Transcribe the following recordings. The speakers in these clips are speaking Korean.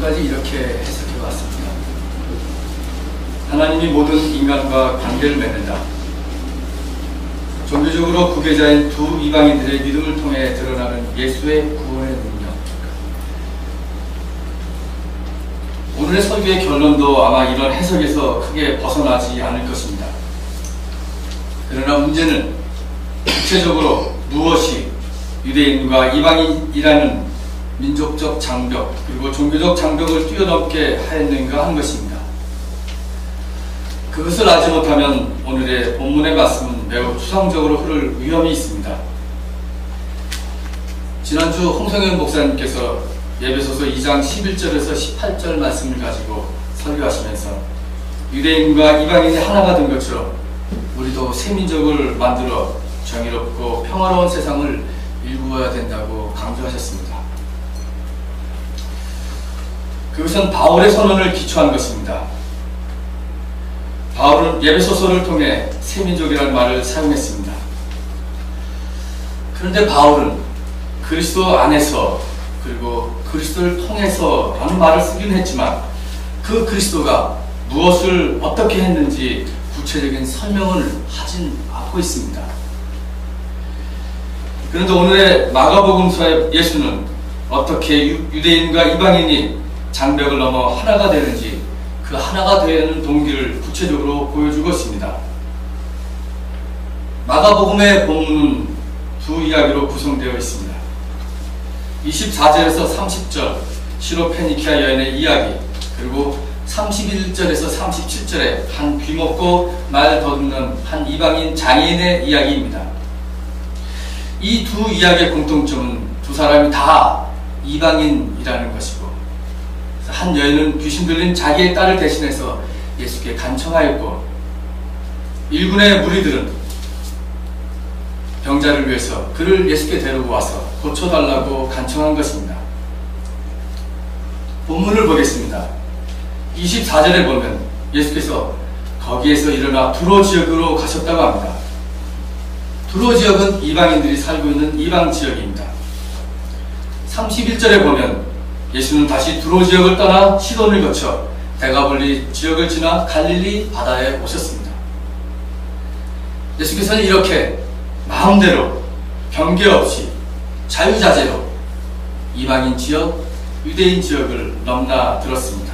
지금까지 이렇게 해석해 왔습니다. 하나님이 모든 인간과 관계를 맺는다. 종교적으로 구계자인 두 이방인들의 믿음을 통해 드러나는 예수의 구원의 능력. 오늘의 설교의 결론도 아마 이런 해석에서 크게 벗어나지 않을 것입니다. 그러나 문제는 구체적으로 무엇이 유대인과 이방인이라는 민족적 장벽 그리고 종교적 장벽을 뛰어넘게 하였는가 하는 것입니다. 그것을 알지 못하면 오늘의 본문의 말씀은 매우 추상적으로 흐를 위험이 있습니다. 지난주 홍성현 목사님께서 에베소서 2장 11절에서 18절 말씀을 가지고 설교하시면서 유대인과 이방인이 하나가 된 것처럼 우리도 새 민족을 만들어 정의롭고 평화로운 세상을 일구어야 된다고 강조하셨습니다. 그것은 바울의 선언을 기초한 것입니다. 바울은 에베소서를 통해 새민족이라는 말을 사용했습니다. 그런데 바울은 그리스도 안에서 그리고 그리스도를 통해서 라는 말을 쓰긴 했지만 그 그리스도가 무엇을 어떻게 했는지 구체적인 설명을 하진 않고 있습니다. 그런데 오늘의 마가복음서의 예수는 어떻게 유대인과 이방인이 장벽을 넘어 하나가 되는지 그 하나가 되는 동기를 구체적으로 보여주고 있습니다. 마가복음의 본문은 두 이야기로 구성되어 있습니다. 24절에서 30절 시로페니키아 여인의 이야기, 그리고 31절에서 37절에 한 귀먹고 말 더듬는 한 이방인 장인의 이야기입니다. 이 두 이야기의 공통점은 두 사람이 다 이방인이라는 것이고, 한 여인은 귀신 들린 자기의 딸을 대신해서 예수께 간청하였고, 일군의 무리들은 병자를 위해서 그를 예수께 데리고 와서 고쳐달라고 간청한 것입니다. 본문을 보겠습니다. 24절에 보면 예수께서 거기에서 일어나 두로 지역으로 가셨다고 합니다. 두로 지역은 이방인들이 살고 있는 이방 지역입니다. 31절에 보면 예수는 다시 두로 지역을 떠나 시돈을 거쳐 데가볼리 지역을 지나 갈릴리 바다에 오셨습니다. 예수께서는 이렇게 마음대로 경계 없이 자유자재로 이방인 지역, 유대인 지역을 넘나들었습니다.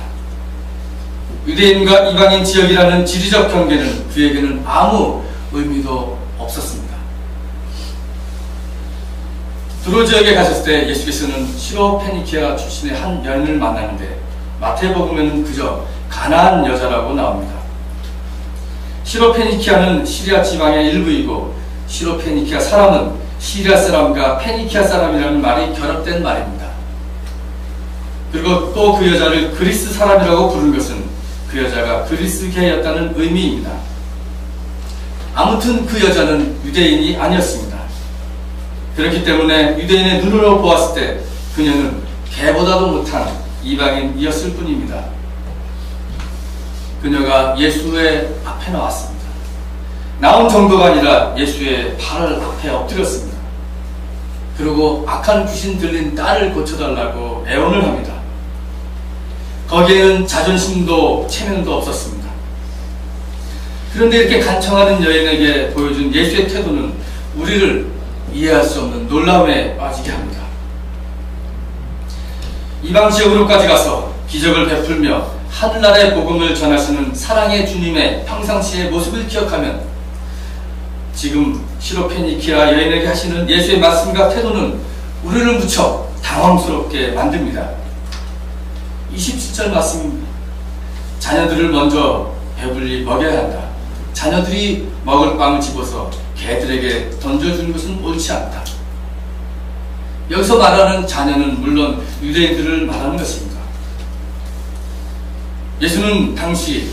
유대인과 이방인 지역이라는 지리적 경계는 그에게는 아무 의미도 없었습니다. 두로 지역에 가셨을 때 예수께서는 시로페니키아 출신의 한 여인을 만나는데 마태복음에는 그저 가나안 여자라고 나옵니다. 시로페니키아는 시리아 지방의 일부이고 시로페니키아 사람은 시리아 사람과 페니키아 사람이라는 말이 결합된 말입니다. 그리고 또 그 여자를 그리스 사람이라고 부른 것은 그 여자가 그리스계였다는 의미입니다. 아무튼 그 여자는 유대인이 아니었습니다. 그렇기 때문에 유대인의 눈으로 보았을 때 그녀는 개보다도 못한 이방인이었을 뿐입니다. 그녀가 예수의 앞에 나왔습니다. 나온 정도가 아니라 예수의 발 앞에 엎드렸습니다. 그리고 악한 귀신 들린 딸을 고쳐달라고 애원을 합니다. 거기에는 자존심도 체면도 없었습니다. 그런데 이렇게 간청하는 여인에게 보여준 예수의 태도는 우리를 이해할 수 없는 놀라움에 빠지게 합니다. 이방 지역으로까지 가서 기적을 베풀며 하늘나라의 복음을 전하시는 사랑의 주님의 평상시의 모습을 기억하면 지금 시로페니키아 여인에게 하시는 예수의 말씀과 태도는 우리를 무척 당황스럽게 만듭니다. 27절 말씀입니다. 자녀들을 먼저 배불리 먹여야 한다. 자녀들이 먹을 빵을 집어서 개들에게 던져주는 것은 옳지 않다. 여기서 말하는 자녀는 물론 유대인들을 말하는 것입니다. 예수는 당시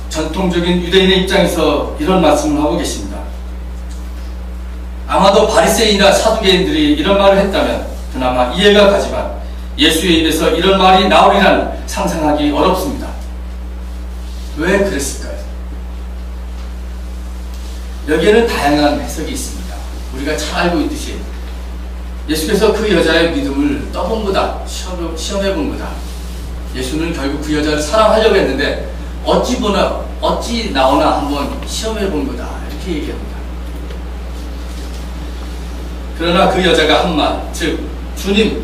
전통적인 유대인의 입장에서 이런 말씀을 하고 계십니다. 아마도 바리새인이나 사두개인들이 이런 말을 했다면 그나마 이해가 가지만 예수의 입에서 이런 말이 나오리란 상상하기 어렵습니다. 왜 그랬을까요? 여기에는 다양한 해석이 있습니다. 우리가 잘 알고 있듯이 예수께서 그 여자의 믿음을 떠본 거다, 시험해 본 거다. 예수는 결국 그 여자를 사랑하려고 했는데 어찌 나오나 한번 시험해 본 거다 이렇게 얘기합니다. 그러나 그 여자가 한 말, 즉 주님,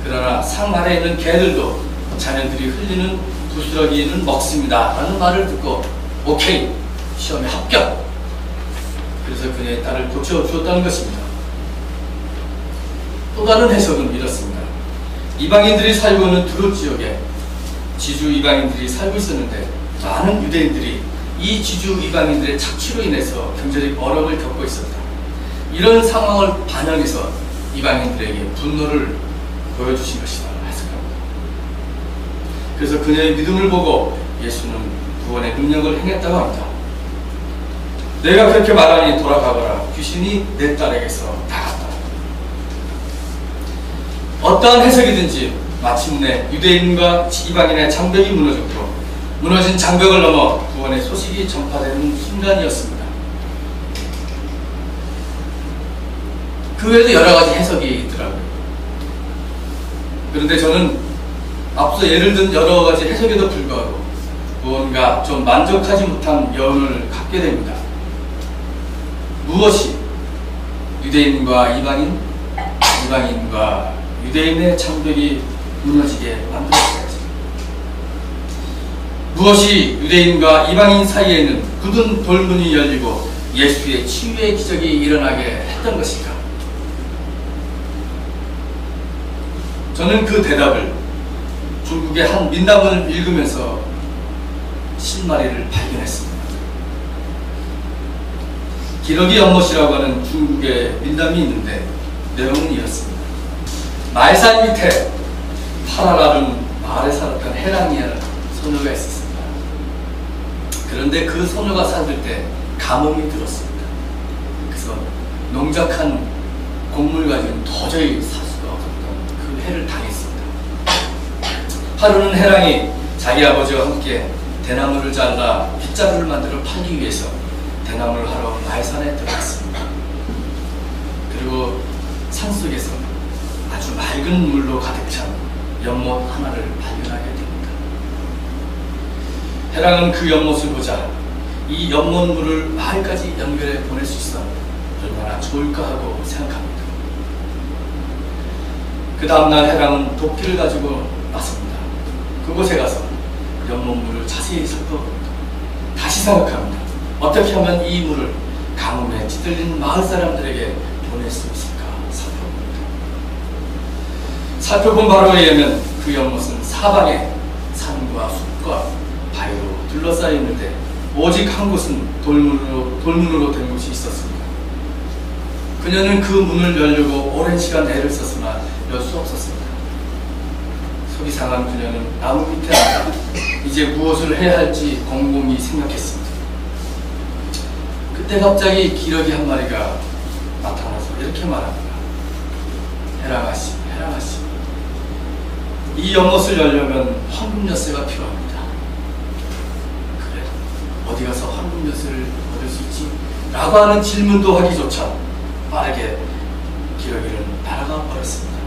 그러나 상 아래에 있는 개들도 자녀들이 흘리는 부스러기는 먹습니다 라는 말을 듣고 오케이, 시험에 합격! 그래서 그녀의 딸을 고쳐주었다는 것입니다. 또 다른 해석은 이렇습니다. 이방인들이 살고 있는 두롯 지역에 지주 이방인들이 살고 있었는데 많은 유대인들이 이 지주 이방인들의 착취로 인해서 경제적 어려움을 겪고 있었다. 이런 상황을 반영해서 이방인들에게 분노를 보여주신 것이다 해석합니다. 그래서 그녀의 믿음을 보고 예수는 구원의 능력을 행했다고 합니다. 내가 그렇게 말하니 돌아가거라. 귀신이 내 딸에게서 나갔다. 어떠한 해석이든지 마침내 유대인과 이방인의 장벽이 무너졌고 무너진 장벽을 넘어 구원의 소식이 전파되는 순간이었습니다. 그 외에도 여러 가지 해석이 있더라고요. 그런데 저는 앞서 예를 든 여러 가지 해석에도 불구하고 무언가 좀 만족하지 못한 여운을 갖게 됩니다. 무엇이 유대인과 이방인과 유대인의 장벽이 무너지게 만들었어야지? 무엇이 유대인과 이방인 사이에 있는 굳은 돌문이 열리고 예수의 치유의 기적이 일어나게 했던 것인가? 저는 그 대답을 중국의 한 민담을 읽으면서 실마리를 발견했습니다. 기러기 연못이라고 하는 중국의 민담이 있는데 내용은 이렇습니다. 말산 밑에 파라라는 마을에 살았던 해랑이라는 소녀가 있었습니다. 그런데 그 소녀가 살을 때 가뭄이 들었습니다. 그래서 농작한 곡물 가지고는 도저히 살 수가 없었던 그 해를 당했습니다. 하루는 해랑이 자기 아버지와 함께 대나무를 잘라 빗자루를 만들어 팔기 위해서 대나무를 하러 말산에 들어갔습니다. 그리고 산속에서 아주 맑은 물로 가득 찬 연못 하나를 발견하게 됩니다. 해랑은 그 연못을 보자 이 연못물을 마을까지 연결해 보낼 수 있어 얼마나 좋을까 하고 생각합니다. 그 다음날 해랑은 도끼를 가지고 나섭니다. 그곳에 가서 연못물을 자세히 살펴봅니다. 다시 생각합니다. 어떻게 하면 이 물을 가뭄에 찌들린 마을 사람들에게 보낼 수 있을까 살펴봅니다. 살펴본 바로에 의하면 그 연못은 사방에 산과 숲과 바위로 둘러싸여 있는데 오직 한 곳은 돌문으로 된 곳이 있었습니다. 그녀는 그 문을 열려고 오랜 시간 애를 썼으나 열 수 없었습니다. 속이 상한 그녀는 나무 밑에 앉아 이제 무엇을 해야 할지 곰곰이 생각했습니다. 그때 갑자기 기러기 한 마리가 나타나서 이렇게 말합니다. 해랑아씨, 해랑아씨, 이 연못을 열려면 황금 열쇠가 필요합니다. 그래, 어디 가서 황금 열쇠를 얻을 수 있지? 라고 하는 질문도 하기조차 빠르게 기러기는 날아가 버렸습니다.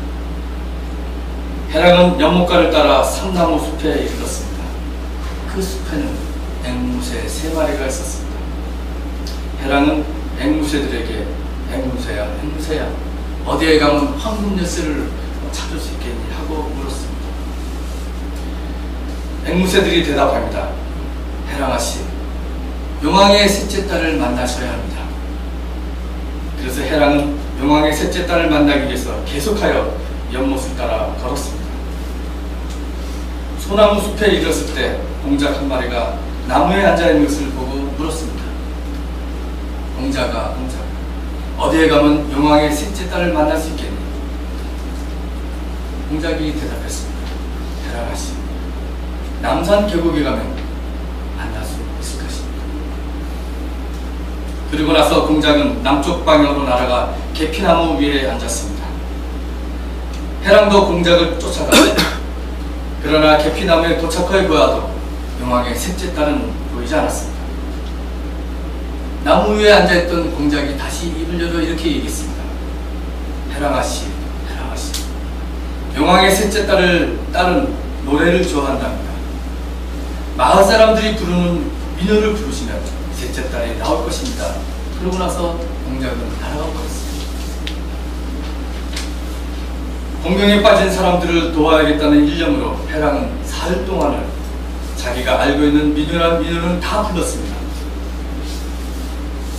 해랑은 연못가를 따라 삼나무 숲에 이르렀습니다. 그 숲에는 앵무새 3마리가 있었습니다. 해랑은 앵무새들에게 앵무새야, 앵무새야, 어디에 가면 황금 열쇠를 찾을 수 있겠니? 하고 물었습니다. 앵무새들이 대답합니다. 해랑아씨, 용왕의 셋째 딸을 만나셔야 합니다. 그래서 해랑은 용왕의 셋째 딸을 만나기 위해서 계속하여 연못을 따라 걸었습니다. 소나무 숲에 이르렀을 때 공작 한 마리가 나무에 앉아있는 것을 보고 물었습니다. 공자가 어디에 가면 용왕의 셋째 딸을 만날 수 있겠니? 공작이 대답했습니다. 해랑아씨, 남산 계곡에 가면 만날 수 있을 것입니다. 그리고 나서 공작은 남쪽 방향으로 날아가 계피나무 위에 앉았습니다. 해랑도 공작을 쫓아갔습니다. 그러나 계피나무에 도착하여 보아도 용왕의 셋째 딸은 보이지 않았습니다. 나무 위에 앉아있던 공작이 다시 입을 열어 이렇게 얘기했습니다. 해랑아씨, 해랑아씨, 용왕의 셋째 딸은 노래를 좋아한답니다. 마을 사람들이 부르는 민요를 부르시면 셋째 딸이 나올 것입니다. 그러고 나서 공작은 날아가 버렸습니다. 공경에 빠진 사람들을 도와야겠다는 일념으로 해랑은 사흘 동안을 자기가 알고 있는 민요는 다 불렀습니다.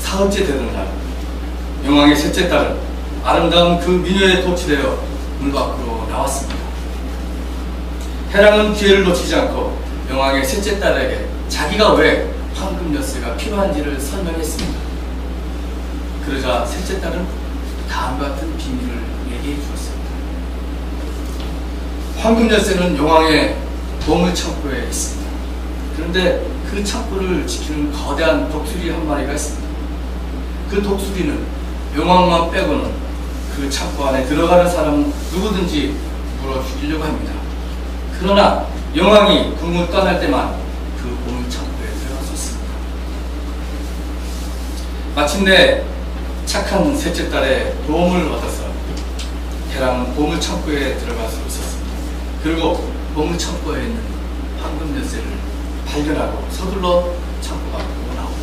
사흘째 되는 날, 용왕의 셋째 딸은 아름다운 그 민요에 도취되어 물 밖으로 나왔습니다. 해랑은 기회를 놓치지 않고 용왕의 셋째 딸에게 자기가 왜 황금 엿새가 필요한지를 설명했습니다. 그러자 셋째 딸은 다음과 같은 비밀을 얘기해 주었습니다. 황금 엿새는 용왕의 보물 창고에 있습니다. 그런데 그 창고를 지키는 거대한 독수리 한 마리가 있습니다. 그 독수리는 용왕만 빼고는 그 창고 안에 들어가는 사람은 누구든지 물어 죽이려고 합니다. 그러나 용왕이 궁을 떠날 때만 그 보물 창고에 들어갈 수 있습니다. 마침내 착한 셋째 딸의 도움을 얻어서 해랑은 보물 창고에 들어갈 수 있었습니다. 그리고 보물 창고에 있는 황금 엿새를 발견하고 서둘러 창고 밖으로 나옵니다.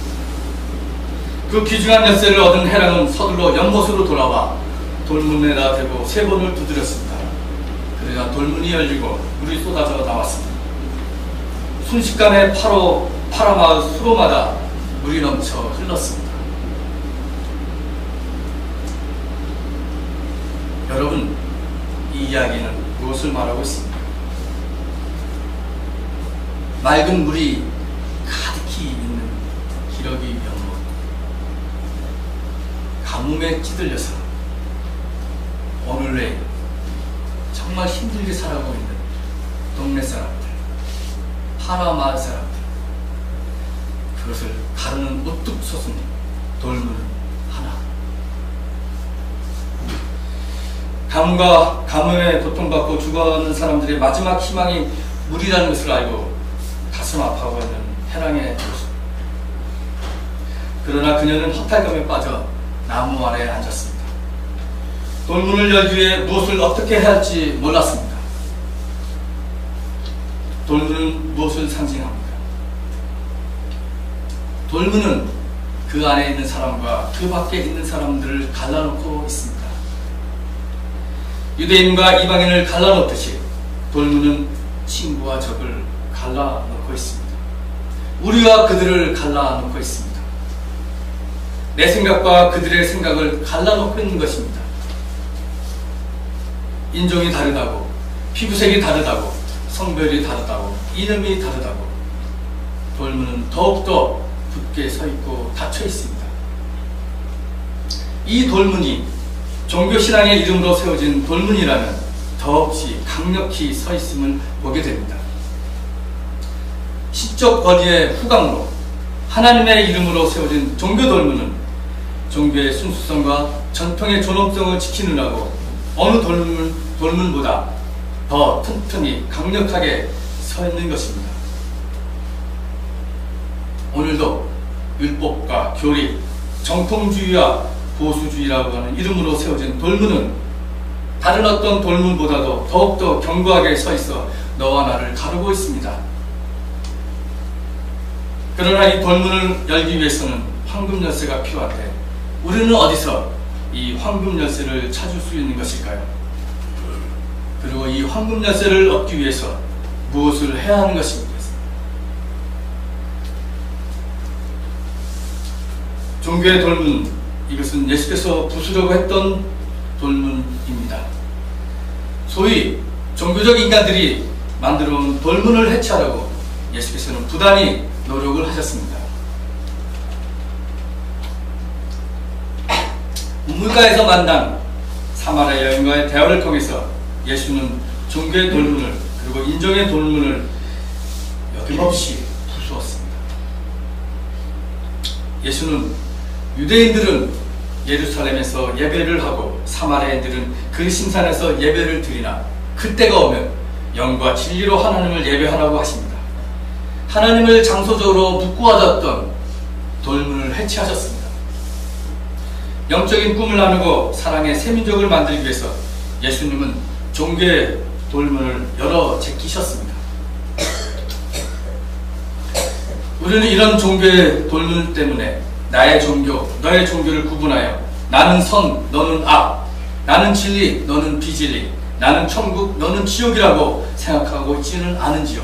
그 귀중한 엿새를 얻은 해랑은 서둘러 연못으로 돌아와 돌문에다 대고 3번을 두드렸습니다. 그러자 돌문이 열리고 물이 쏟아져 나왔습니다. 순식간에 파라마을 수로마다 물이 넘쳐 흘렀습니다. 여러분, 이 이야기는 무엇을 말하고 있습니까? 맑은 물이 가득히 있는 기러기 연못, 가뭄에 찌들려서 오늘의 정말 힘들게 살아가고 있는 동네 사람들, 파라마을 사람들, 그것을 가르는 우뚝 솟은 돌문 하나. 가뭄에 고통받고 죽어가는 사람들의 마지막 희망이 물이라는 것을 알고 가슴 아파하고 있는 해랑의 모습. 그러나 그녀는 허탈감에 빠져 나무 아래에 앉았습니다. 돌문을 열기 위해 무엇을 어떻게 해야 할지 몰랐습니다. 돌문은 무엇을 상징합니까? 돌문은 그 안에 있는 사람과 그 밖에 있는 사람들을 갈라놓고 있습니다. 유대인과 이방인을 갈라놓듯이 돌문은 친구와 적을 갈라놓고 있습니다. 우리와 그들을 갈라놓고 있습니다. 내 생각과 그들의 생각을 갈라놓고 있는 것입니다. 인종이 다르다고, 피부색이 다르다고, 성별이 다르다고, 이름이 다르다고 돌문은 더욱더 굳게 서 있고 닫혀 있습니다. 이 돌문이 종교신앙의 이름으로 세워진 돌문이라면 더없이 강력히 서 있음을 보게 됩니다. 시적 권위의 후광으로 하나님의 이름으로 세워진 종교 돌문은 종교의 순수성과 전통의 존엄성을 지키느라고 어느 돌문보다 더 튼튼히 강력하게 서 있는 것입니다. 오늘도 율법과 교리, 정통주의와 보수주의라고 하는 이름으로 세워진 돌문은 다른 어떤 돌문보다도 더욱더 견고하게 서 있어 너와 나를 가르고 있습니다. 그러나 이 돌문을 열기 위해서는 황금 열쇠가 필요한데 우리는 어디서 이 황금 열쇠를 찾을 수 있는 것일까요? 그리고 이 황금 열쇠를 얻기 위해서 무엇을 해야 하는 것입니까? 종교의 돌문, 이것은 예수께서 부수려고 했던 돌문입니다. 소위 종교적 인간들이 만들어온 돌문을 해체하려고 예수께서는 부단히 노력을 하셨습니다. 우물가에서 만난 사마리아 여인과의 대화를 통해서 예수는 종교의 돌문을 그리고 인종의 돌문을 여김없이 부수었습니다. 예수는 유대인들은 예루살렘에서 예배를 하고 사마리아인들은 그 심산에서 예배를 드리나 그때가 오면 영과 진리로 하나님을 예배하라고 하십니다. 하나님을 장소적으로 묶고하셨던 돌문을 해체하셨습니다. 영적인 꿈을 나누고 사랑의 새민족을 만들기 위해서 예수님은 종교의 돌문을 열어 제끼셨습니다. 우리는 이런 종교의 돌문 때문에 나의 종교, 너의 종교를 구분하여 나는 선, 너는 악, 나는 진리, 너는 비진리, 나는 천국, 너는 지옥이라고 생각하고 있지는 않은지요.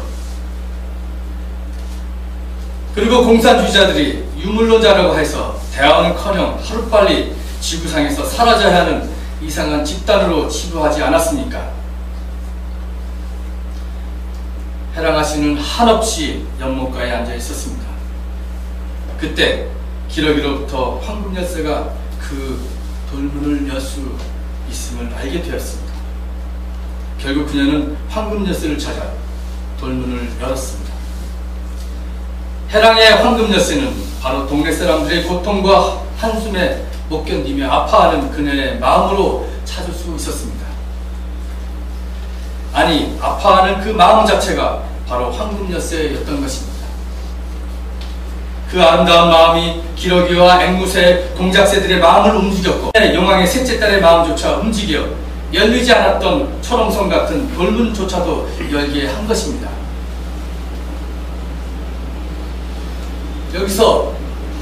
그리고 공산주의자들이 유물론자라고 해서 대화는커녕 하루빨리 지구상에서 사라져야 하는 이상한 집단으로 치부하지 않았습니까? 해랑아씨는 한없이 연못가에 앉아 있었습니다. 그때 기러기로부터 황금열쇠가 그 돌문을 열 수 있음을 알게 되었습니다. 결국 그녀는 황금열쇠를 찾아 돌문을 열었습니다. 해랑의 황금열쇠는 바로 동네 사람들의 고통과 한숨에 못 견디며 아파하는 그녀의 마음으로 찾을 수 있었습니다. 아니, 아파하는 그 마음 자체가 바로 황금열쇠였던 것입니다. 그 아름다운 마음이 기러기와 앵무새, 공작새들의 마음을 움직였고 용왕의 셋째 딸의 마음조차 움직여 열리지 않았던 초롱성 같은 돌문조차도 열게 한 것입니다. 여기서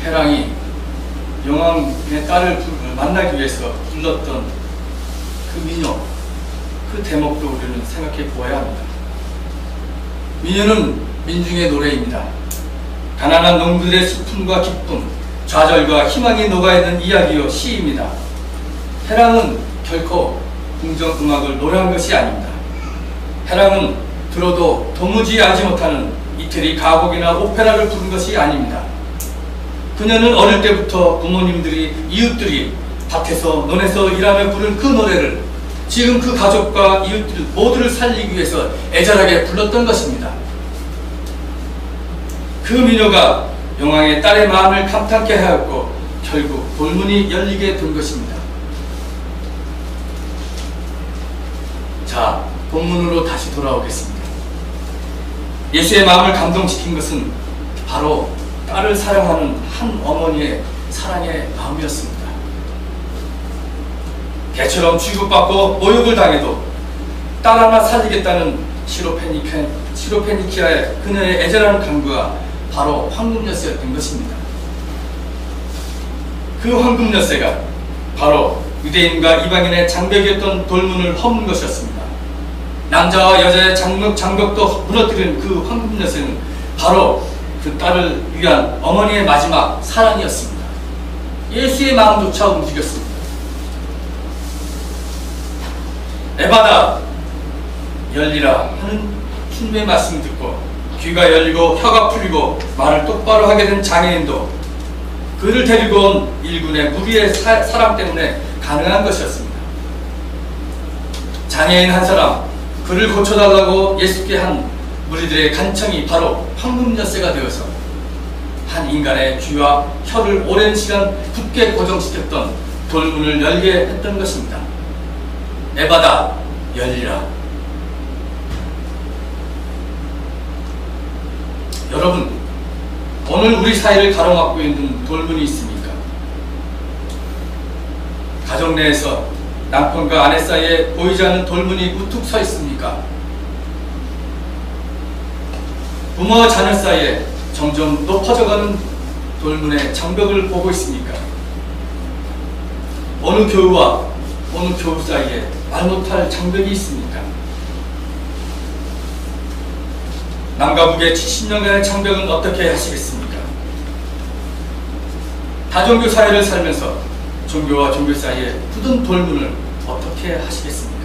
해랑이 용왕의 딸을 만나기 위해서 불렀던 그 민요, 그 대목도 우리는 생각해 보아야 합니다. 민요는 민중의 노래입니다. 가난한 농부들의 슬픔과 기쁨, 좌절과 희망이 녹아있는 이야기요 시입니다. 해랑은 결코 궁정음악을 노래한 것이 아닙니다. 해랑은 들어도 도무지 알지 못하는 이태리 가곡이나 오페라를 부른 것이 아닙니다. 그녀는 어릴 때부터 부모님들이, 이웃들이 밭에서 논에서 일하며 부른 그 노래를 지금 그 가족과 이웃들 모두를 살리기 위해서 애절하게 불렀던 것입니다. 그 민요가 용왕의 딸의 마음을 감탄케 하였고 결국 돌문이 열리게 된 것입니다. 자, 본문으로 다시 돌아오겠습니다. 예수의 마음을 감동시킨 것은 바로 딸을 사랑하는 한 어머니의 사랑의 마음이었습니다. 개처럼 취급받고 모욕을 당해도 딸 하나 살리겠다는 시로페니키아의 그녀의 애절한 간구가 바로 황금열쇠였던 것입니다. 그 황금열쇠가 바로 유대인과 이방인의 장벽이었던 돌문을 허문 것이었습니다. 남자와 여자의 장벽도 무너뜨린 그 황금열쇠는 바로 그 딸을 위한 어머니의 마지막 사랑이었습니다. 예수의 마음조차 움직였습니다. 에바다 열리라 하는 주님의 말씀을 듣고 귀가 열리고 혀가 풀리고 말을 똑바로 하게 된 장애인도 그를 데리고 온 일군의 무리의 사랑 때문에 가능한 것이었습니다. 장애인 한 사람, 그를 고쳐달라고 예수께 한 무리들의 간청이 바로 황금열쇠가 되어서 한 인간의 귀와 혀를 오랜 시간 굳게 고정시켰던 돌문을 열게 했던 것입니다. 에바다 열리라. 여러분, 오늘 우리 사회를 가로막고 있는 돌문이 있습니까? 가정 내에서 남편과 아내 사이에 보이지 않는 돌문이 우뚝 서 있습니까? 부모와 자녀 사이에 점점 높아져가는 돌문의 장벽을 보고 있습니까? 어느 교우와 어느 교우 사이에 말 못할 장벽이 있습니까? 남과 북의 70년간의 장벽은 어떻게 하시겠습니까? 다종교 사회를 살면서 종교와 종교 사이에 굳은 돌문을 어떻게 하시겠습니까?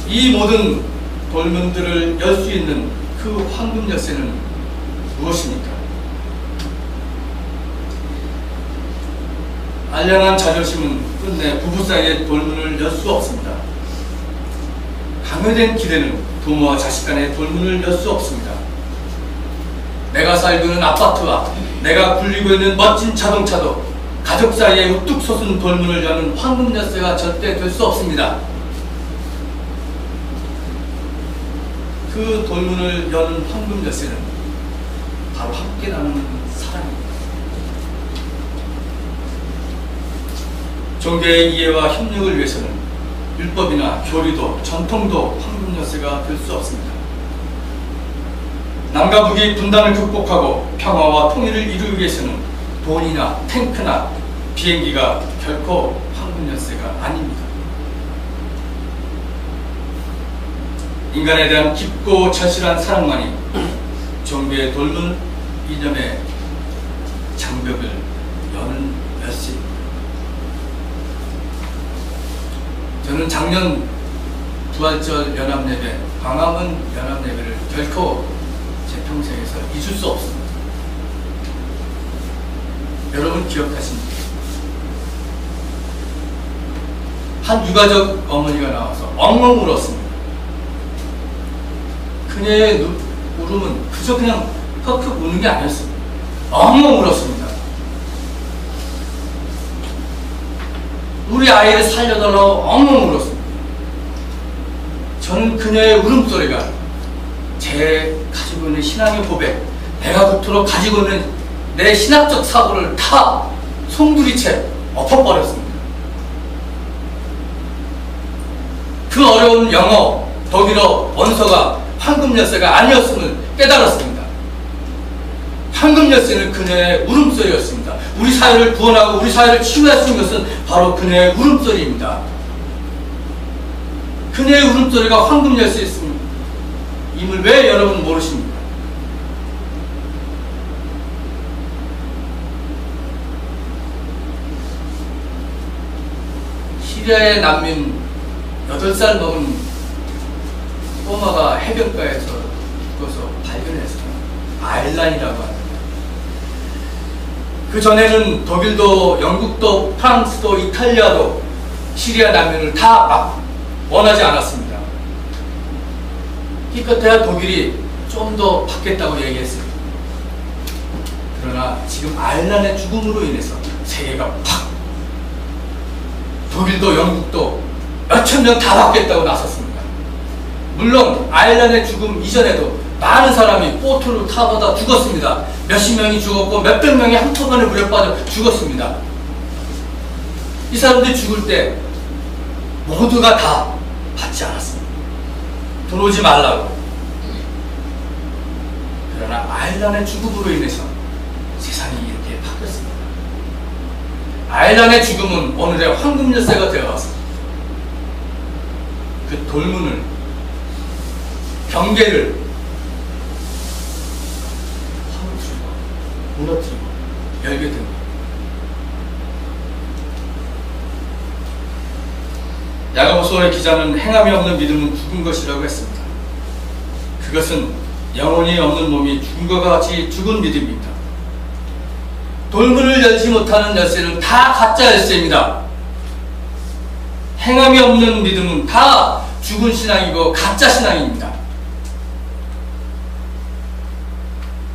이 모든 돌문들을 열 수 있는 그 황금 열쇠는 무엇입니까? 알량한 자존심은 끝내 부부 사이의 돌문을 열 수 없습니다. 강요된 기대는 부모와 자식 간의 돌문을 열 수 없습니다. 내가 살고 있는 아파트와 내가 굴리고 있는 멋진 자동차도 가족 사이에 우뚝 솟은 돌문을 여는 황금 열쇠가 절대 될 수 없습니다. 그 돌문을 여는 황금 열쇠는 바로 함께 나누는 사랑입니다. 종교의 이해와 협력을 위해서는 율법이나 교리도 전통도 황금 열쇠가 될 수 없습니다. 남과 북의 분단을 극복하고 평화와 통일을 이루기 위해서는 돈이나 탱크나 비행기가 결코 황금 열쇠가 아닙니다. 인간에 대한 깊고 절실한 사랑만이 종교의 돌문 이념의 장벽을 여는 열쇠입니다. 저는 작년 부활절 연합예배, 광화문 연합예배를 결코 제 평생에서 잊을 수 없습니다. 여러분 기억하십니까? 한 유가족 어머니가 나와서 엉엉 울었습니다. 그녀의 울음은 그저 그냥 헉헉 우는 게 아니었습니다. 엉엉 울었습니다. 우리 아이를 살려달라고 엉엉 울었습니다. 저는 그녀의 울음소리가 제 가지고 있는 신앙의 고백, 내가 그토록 가지고 있는 내 신학적 사고를 다 송두리째 엎어버렸습니다. 그 어려운 영어, 독일어, 원서가 황금 열쇠가 아니었음을 깨달았습니다. 황금 열쇠는 그녀의 울음소리였습니다. 우리 사회를 구원하고 우리 사회를 치유할 수 있는 것은 바로 그녀의 울음소리입니다. 그녀의 울음소리가 황금 열쇠였습니다. 임을 왜 여러분 모르십니까? 시리아의 난민 8살 먹은 꼬마가 해변가에서 죽어서 발견했어요. 아일란이라고 합니다. 그 전에는 독일도, 영국도, 프랑스도, 이탈리아도 시리아 난민을 다 막 원하지 않았습니다. 기껏해야 독일이 좀 더 받겠다고 얘기했어요. 그러나 지금 아일란의 죽음으로 인해서 세계가 팍, 독일도 영국도 몇천 명 다 받겠다고 나섰습니다. 물론 아일란의 죽음 이전에도 많은 사람이 보트를 타고다 죽었습니다. 몇십 명이 죽었고 몇백 명이 한꺼번에 물에 빠져 죽었습니다. 이 사람들이 죽을 때 모두가 다 받지 않았습니다. 들어오지 말라고. 그러나 아일란의 죽음으로 인해서 세상이 이렇게 바뀌었습니다. 아일란의 죽음은 오늘의 황금 열쇠가 되어왔습니다. 그 돌문을, 경계를 무너뜨리고 열게 됩니다. 야고보서의 기자는 행함이 없는 믿음은 죽은 것이라고 했습니다. 그것은 영혼이 없는 몸이 죽은 것과 같이 죽은 믿음입니다. 돌문을 열지 못하는 열쇠는 다 가짜 열쇠입니다. 행함이 없는 믿음은 다 죽은 신앙이고 가짜 신앙입니다.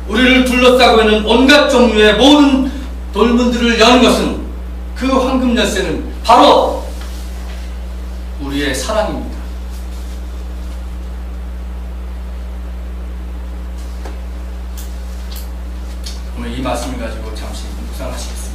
우리를 둘러싸고 있는 온갖 종류의 모든 돌문들을 여는 것은, 그 황금 열쇠는 바로 우리의 사랑입니다. 오늘 이 말씀을 가지고 잠시 묵상하시겠습니다.